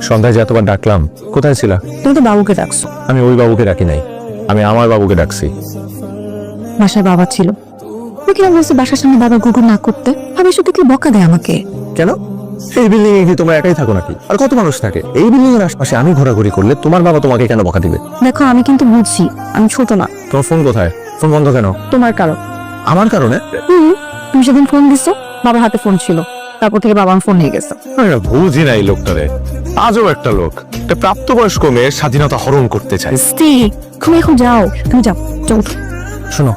সন্ধ্যায় যে এতবার ডাকলাম, কোথায় ছিলা? তুমি তো বাবুকে ডাকছো। আমি ওই বাবুকে ডাকি নাই, আমি আমার বাবুকে ডাকছি। বাসায় বাবা ছিল, তুমি কিনা বলছো বাসার সামনে বাবা গুগল না করতে। ভাবে এসব দেখলে বকা দেয় আমাকে। কেন? এই বিল্ডিং এ কি তোমরা একাই থাকো নাকি? আর কত মানুষ থাকে? এই বিল্ডিং এর আশপাশে আমি ঘোরাঘুরি করলে তোমার বাবা তোমাকে কেন বকা দিবে? দেখো আমি কিন্তু বুঝছি আমি ছোট না। তোমার ফোন কোথায়? ফোন বন্ধ কেন? তোমার কারণ। আমার কারণে? তুমি সেদিন ফোন দিছো, বাবার হাতে ফোন ছিল, তারপর থেকে বাবা আমার ফোন নিয়ে গেছে। আমি না বুঝি না এই লোকটারে। আজও একটা লোক, একটা প্রাপ্তবয়স্ক মেয়ের স্বাধীনতা হরণ করতে চায়। তুমি এখন যাও, তুমি যাও, যাও। শোনো,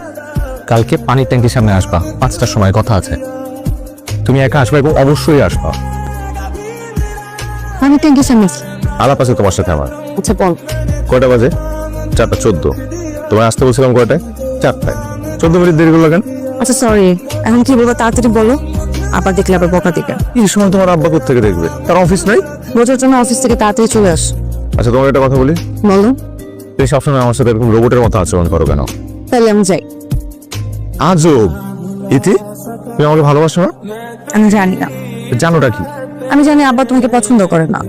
কালকে পানির ট্যাঙ্কির সামনে আসবা, 5টার সময় কথা আছে। তুমি একা আসবা এবং অবশ্যই আসবা। আমি ট্যাঙ্কি সামনে। আলাপ আছে তোমার সাথে আমার। আচ্ছা বল। কয়টা বাজে? 4:14। তোমার আসতে বলছিলাম কয়টায়? 4টায়। 14 মিনিট দেরি করলো কেন? আচ্ছা সরি, এখন কি বলবো তাড়াতাড়ি বলো, আবার দেখলে আবার বকা দিবে। এই সময় তোমার আব্বা থেকে দেখবে? তার অফিস নাই? বোঝার জন্য অফিস থেকে তাড়াতাড়ি চলে আস। আচ্ছা তোমার একটা কথা বলি, বলো। তুমি সবসময় আমার সাথে এরকম রোবটের মতো আচরণ করো কেন? তাহলে আমি যাই। আজব। ইতি, তুমি আমাকে ভালোবাসো না? আমি জানি না। জানোটা কি? আমি জানি আব্বা তোমাকে পছন্দ করে না।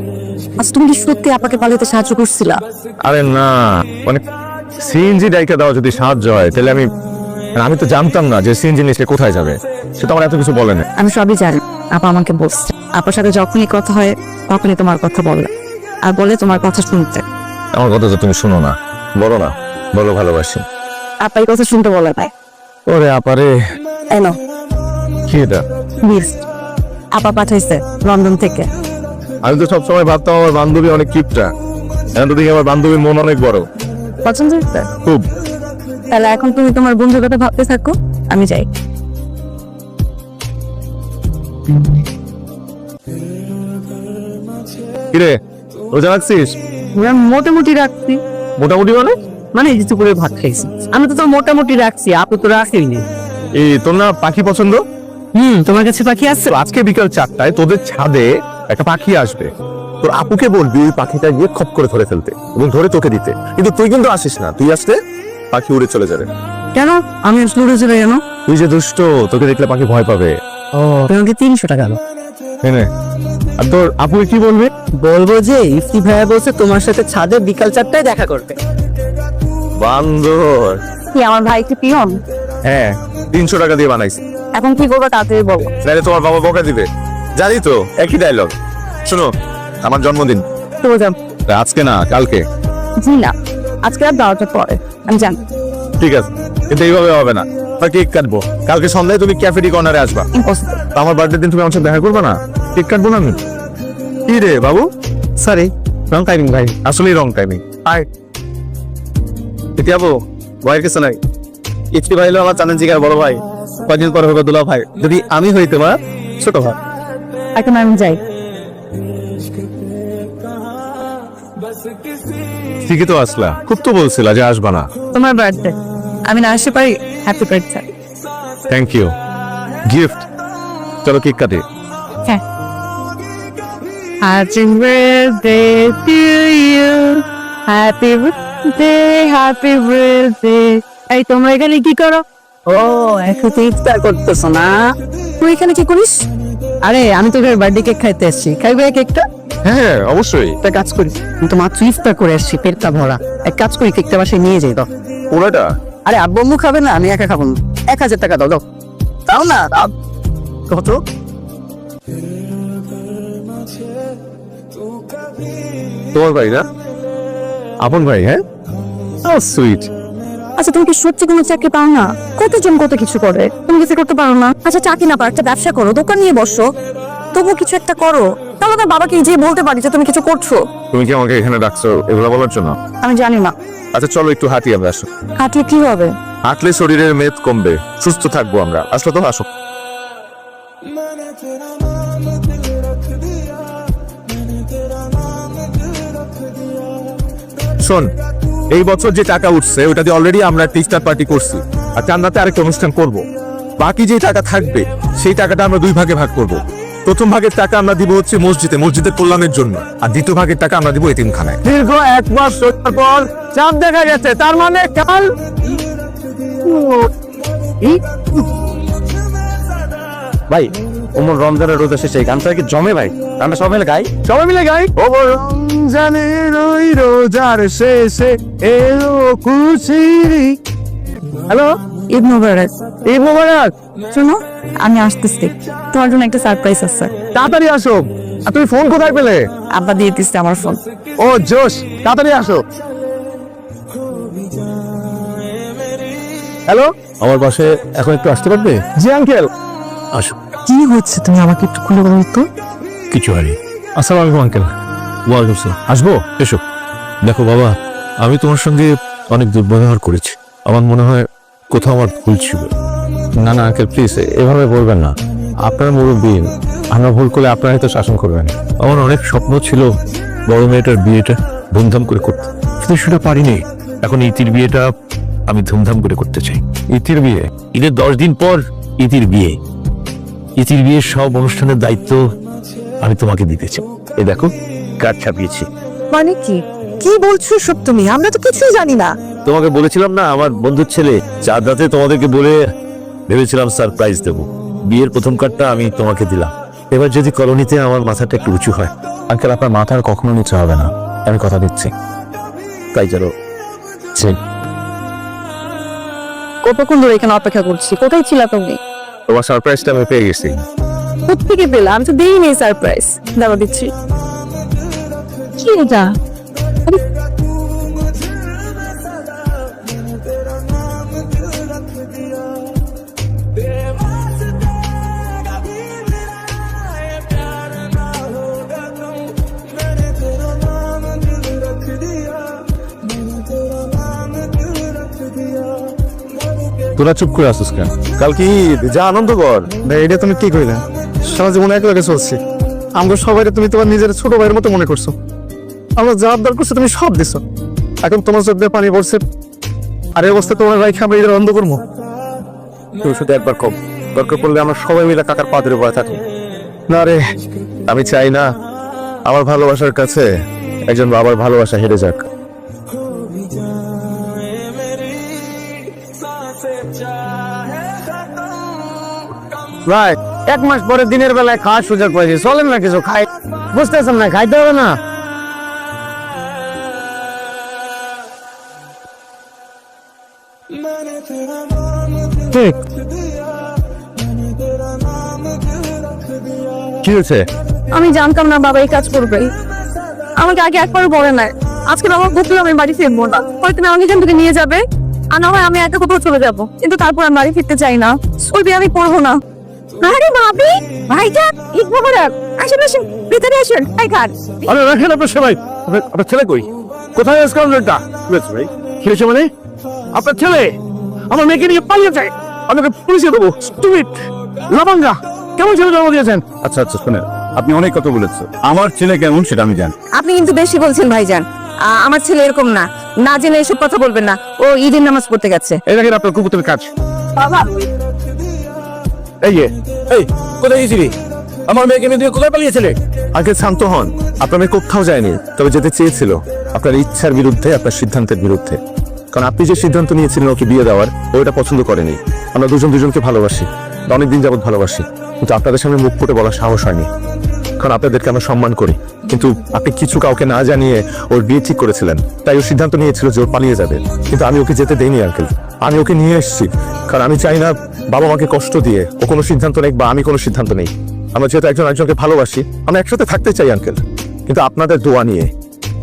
আচ্ছা তুমি কি সত্যি আপাকে পালাতে সাহায্য করছিলা? আরে না, মানে সিএনজি ডাইকা দেওয়া যদি সাহায্য হয় তাহলে আমি তো জানতাম না যে সিএনজি নিয়ে সে কোথায় যাবে। সে তো আমার এত কিছু বলে না। আমি সবই জানি, আপা আমাকে বলছে আপার সাথে যখনই কথা হয় তখনই তোমার কথা বলে, আর বলে তোমার কথা শুনতে। আমার কথা তো তুমি শুনো না, বলো না, বলো ভালোবাসি। আপা এই কথা শুনতে বলে নাই। ওরে আপারে। এনো কি এটা? লিস্ট আপা পাঠাইছে লন্ডন থেকে। আমি তো সবসময় ভাবতাম আমার বান্ধবী অনেক কিপটা, এখন তো দেখি আমার বান্ধবীর মন অনেক বড়। পছন্দ হয়েছে? খুব। তাহলে এখন তুমি তোমার বন্ধুর কথা ভাবতে থাকো, আমি যাই। কিরে, রোজা রাখছিস? মোটামুটি রাখছি। মোটামুটি মানে? মানে এই যে দুপুরে ভাত খাইছি, আমি তো মোটামুটি রাখছি, আপনি তো রাখেনি। এই তোর না পাখি পছন্দ? তোমার কাছে পাখি আছে? আজকে বিকাল 4টায় তোদের ছাদে একটা পাখি আসবে। তোর আপুকে বলবি ওই পাখিটা গিয়ে খপ করে ধরে ফেলতে এবং ধরে তোকে দিতে, কিন্তু তুই কিন্তু আসিস না। তুই আসলে পাখি উড়ে চলে যাবে। কেন? আমি আসলে উড়ে চলে কেন? তুই যে দুষ্ট, তোকে দেখলে পাখি ভয় পাবে। ও তোমাকে 300 টাকা দাও। এনে আর তোর আপুকে কি বলবি? বলবো যে ইফতি ভাইয়া বলছে তোমার সাথে ছাদে বিকাল 4টায় দেখা করতে। বান্দর। কি আমার ভাই কি পিয়ন? হ্যাঁ, 300 টাকা দিয়ে বানাইছি। এখন কি করবো তাড়াতাড়ি বলো। নাহলে তোমার বাবা বকা দিবে। জানি তো, একই ডায়লগ। শোনো, আমার জন্মদিন তো যাম। আজকে না, কালকে। জি না, আজকে রাত 12টার পরে। আমি জানি। ঠিক আছে, কিন্তু এইভাবে হবে না। আমরা কেক কাটবো কালকে সন্ধ্যায়, তুমি ক্যাফেটি কর্নারে আসবা। ইম্পসিবল। তা আমার বার্থডে দিন তুমি আমার সাথে দেখা করবে না? কেক কাটবো না আমি। কি রে বাবু? সরি, রং টাইমিং ভাই। আসলেই রং টাইমিং। হাই ইতি আপু, ভয়ের কিছু নাই। ইতি ভাই হলো আমার চ্যালেঞ্জিকার বড় ভাই, কয়দিন পরে হবে দুলা ভাই। যদি আমি হই তোমার ছোট ভাই। এখন আমি যাই। ঠিকই তো আসলা, খুব তো বলছিলা যে আসবা না। তোমার বার্থডে, আমি না আসতে পারি। Happy birthday. Thank you. Gift. চলো কেক কাটি। হ্যাঁ। Happy birthday to you. Happy birthday, happy birthday. এই তোমরা এখানে কি করো? ও এখন তো ইফতার করতেছো না? তুই এখানে কি করিস? আরে আমি তো বার্থডে কেক খাইতে এসেছি, খাইবে কেকটা? হ্যাঁ অবশ্যই। একটা কাজ করি, আমি তো মাত্র ইফতার করে এসেছি, পেটটা ভরা। এক কাজ করি, কেকটা বাসায় নিয়ে যাই। দাও। পুরোটা? আরে আব্বু আম্মু খাবে না, আমি একা খাবো না। 1000 টাকা দাও। দাও দাও না। কত? তোমার ভাই না? আপন ভাই? হ্যাঁ, সুইট। আচ্ছা তুমি কি সত্যি কোনো চাকরি পাও না? কতজন কত কিছু করে, তুমি কিছু করতে পারো না? আচ্ছা চাকরি না পারো, একটা ব্যবসা করো, দোকান নিয়ে বসো, তবু কিছু একটা করো। তাহলে তো বাবাকে যে বলতে পারি যে তুমি কিছু করছো। তুমি কি আমাকে এখানে ডাকছো এগুলো বলার জন্য? আমি জানি না। আচ্ছা চলো একটু হাঁটি, আমরা আসো। হাঁটলে কি হবে? হাঁটলে শরীরের মেদ কমবে, সুস্থ থাকবো আমরা। আসলে তো আসো। শোন, এই বছর যে টাকা উঠছে ওটা দিয়ে অলরেডি আমরা একটা ইফতার পার্টি করছি, আর চান্দাতে আরেকটা অনুষ্ঠান করব। বাকি যে টাকা থাকবে সেই টাকাটা আমরা 2 ভাগে ভাগ করব। প্রথম ভাগের টাকা আমরা দিব হচ্ছে মসজিদের কল্যাণের জন্য, আর দ্বিতীয় ভাগের টাকা আমরা দিব এতিমখানায়। দীর্ঘ 1 মাস পর চাঁদ দেখা গেছে, তার মানে কাল। ভাই ওমর রমজানের রোজা শেষে এই গানটা কি জমে ভাই? গানটা সবাই মিলে গাই, সবাই মিলে গাই। ও রমজানের ওই রোজার শেষে এলো খুশির। হ্যালো, ঈদ মোবারক। ঈদ মোবারক। শোনো, আমি আসতেছি, তোমার জন্য একটা সারপ্রাইজ আছে। তাড়াতাড়ি আসো। আর তুমি ফোন কোথায় পেলে? আব্বা দিয়ে দিচ্ছে আমার ফোন। ও জোশ, তাড়াতাড়ি আসো। হ্যালো, আমার বাসে এখন একটু আসতে পারবে? জি আঙ্কেল। আসো। কি হচ্ছে, তুমি আমাকে একটু খুলে বলো তো। কিছু হয়নি। আসসালামু আলাইকুম আঙ্কেল। ওয়ালাইকুম আসসালাম। আসবো? এসো। দেখো বাবা, আমি তোমার সঙ্গে অনেক দুর্ব্যবহার করেছি। আমার মনে হয় কোথাও আমার ভুল ছিল। না না আঙ্কেল, প্লিজ এভাবে বলবেন না। আপনার মুরব্বী, আমরা ভুল করলে আপনারাই তো শাসন করবেন। আমার অনেক স্বপ্ন ছিল বড় মেয়েটার বিয়েটা ধুমধাম করে করতে, কিন্তু সেটা পারিনি। এখন ইতির বিয়েটা আমি ধুমধাম করে করতে চাই। ইতির বিয়ে? ঈদের 10 দিন পর ইতির বিয়ে। ইতির বিয়ের সব অনুষ্ঠানের দায়িত্ব আমি তোমাকে দিতে চাই। এই দেখো, কার্ড ছাপিয়েছি। মানে কি কি বলছো সব তুমি? আমরা তো কিছুই জানি না। তোমাকে বলেছিলাম না, আমার বন্ধুর ছেলে। চাঁদ রাতে তোমাদেরকে বলে ভেবেছিলাম সারপ্রাইজ দেবো। বিয়ের প্রথম কার্ডটা আমি তোমাকে দিলাম। এবার যদি কলোনিতে আমার মাথাটা একটু উঁচু হয়। আঙ্কেল, আপনার মাথার কখনো নিচু হবে না, আমি কথা দিচ্ছি। তাই চলো। কতক্ষণ ধরে এখানে অপেক্ষা করছি, কোথায় ছিল তুমি? তোমার সারপ্রাইজটা আমি পেয়ে গেছি। কোথেকে পেলাম? আমি তো দেইনি সারপ্রাইজ। দাঁড়া দিচ্ছি। কি এটা? তোরা চুপ করে আসিস কেন? কাল কি যা আনন্দ কর। এটা তুমি কি কইলে? সারা জীবন এক লগে চলছি। আমরা সবাই তুমি তোমার নিজের ছোট ভাইয়ের মতো মনে করছো। আমরা যা আবদার করছো তুমি সব দিছো। এখন তোমার চোখ দিয়ে পানি পড়ছে। আর এই অবস্থা তোমার ভাই খাবার ঈদের অন্ধ করবো। তুমি শুধু একবার কম, দরকার পড়লে আমরা সবাই মিলে কাকার পা ধরে বয়ে থাকি। না রে, আমি চাই না আমার ভালোবাসার কাছে একজন বাবার ভালোবাসা হেরে যাক। ভাই, 1 মাস পরে দিনের বেলায় খাওয়ার সুযোগ পাইছি, চলেন না কিছু খাই। বুঝতেছেন না, খাইতে হবে না? ঠিক কি হয়েছে? আমি জানতাম না বাবা এই কাজ করবে। আমাকে আগে একবারও বলে নাই। আজকে বাবা বললো আমি বাড়ি ফিরবো না, পরে তুমি আমাকে এখান থেকে নিয়ে যাবে, আর না হয় আমি একা কোথাও চলে যাবো। কিন্তু তারপর আমি বাড়ি ফিরতে চাই না, ওই বিয়ে আমি করবো না। আরে ভাবি, ভাইজান, ঈদ মোবারক। আসেন আসেন, ভিতরে আসেন। এই খান। আরে রাখেন আপনার সবাই। আপনার ছেলে কই? কোথায় স্কাউন্ডারটা? ভাই কি হয়েছে মানে? আপনার ছেলে আমার মেয়েকে নিয়ে পালিয়ে যায়। আমি ওকে পুলিশে দেবো। স্টুপিড লাবাঙ্গা, কেমন ছেলে জন্ম দিয়েছেন? আচ্ছা আচ্ছা, শুনেন, আপনি অনেক কথা বলেছেন। আমার ছেলে কেমন সেটা আমি জানি। আপনি কিন্তু বেশি বলছেন ভাইজান। আমার ছেলে এরকম না, না জেনে এসব কথা বলবেন না। ও ঈদের নামাজ পড়তে গেছে। এই দেখেন আপনার কুকুরের কাজ। বাবা, এই যে, এই কোথায় গেছিলি? আমার মেয়েকে নিয়ে কোথায় পালিয়েছিলে? আগে শান্ত হন। আপনার মেয়ে কোথাও যায়নি, তবে যেতে চেয়েছিল আপনার ইচ্ছার বিরুদ্ধে, আপনার সিদ্ধান্তের বিরুদ্ধে। কারণ আপনি যে সিদ্ধান্ত নিয়েছিলেন ওকে বিয়ে দেওয়ার, ও এটা পছন্দ করেনি। আমরা দুজন দুজনকে ভালোবাসি, অনেকদিন যাবত ভালোবাসি, কিন্তু আপনাদের সামনে মুখ ফুটে বলার সাহস হয়নি। কারণ আপনাদেরকে আমরা সম্মান করি, কিন্তু আপনি কিছু কাউকে না জানিয়ে ওর বিয়ে ঠিক করেছিলেন। তাই ও সিদ্ধান্ত নিয়েছিল যে ও পালিয়ে যাবে, কিন্তু আমি ওকে যেতে দেইনি আঙ্কেল। আমি ওকে নিয়ে এসেছি, কারণ আমি চাই না বাবা মাকে কষ্ট দিয়ে ও কোনো সিদ্ধান্ত নেই বা আমি কোনো সিদ্ধান্ত নেই। আমরা যেহেতু একজন একজনকে ভালোবাসি, আমরা একসাথে থাকতে চাই আঙ্কেল। কিন্তু আপনাদের দোয়া নিয়ে,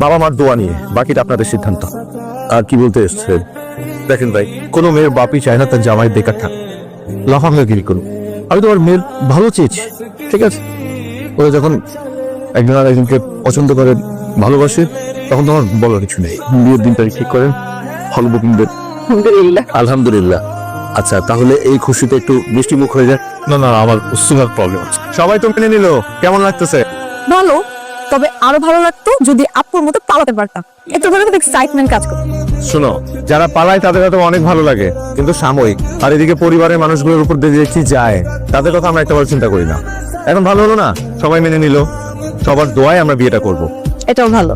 বাবা মার দোয়া নিয়ে, বাকিটা আপনাদের সিদ্ধান্ত। আর কি বলতে এসছে? দেখেন ভাই, কোনো মেয়ের বাপই চায় না তার জামাই বেকার থাক, লাফাঙ্গাগিরি করুন। আমি তোমার মেয়ের ভালো চেয়েছি, ঠিক আছে? ওরা যখন একজন আর একজনকে পছন্দ করে, ভালোবাসে, তখন তোমার বলার কিছু নেই। বিয়ের দিন তারিখ ঠিক করেন, হল বুকিং দেন। আলহামদুলিল্লাহ। আলহামদুলিল্লাহ। আচ্ছা, তাহলে এই খুশিতে একটু মিষ্টি মুখ হয়ে যায়। না না, আমার সুগার প্রবলেম আছে। সবাই তো মেনে নিল, কেমন লাগতেছে? ভালো, তবে আরো ভালো লাগতো যদি আপুর মতো পালাতে পারতাম। একটু করে এক্সাইটমেন্ট কাজ করতো। শোনো, যারা পালায় তাদের হয়তো অনেক ভালো লাগে, কিন্তু সাময়িক। আর এদিকে পরিবারের মানুষগুলোর উপর দিয়ে যে কি যায়, তাদের কথা আমরা একটা বার চিন্তা করি না। এখন ভালো হলো না, সবাই মেনে নিল, সবার দোয়ায় আমরা বিয়েটা করব। এটাও ভালো।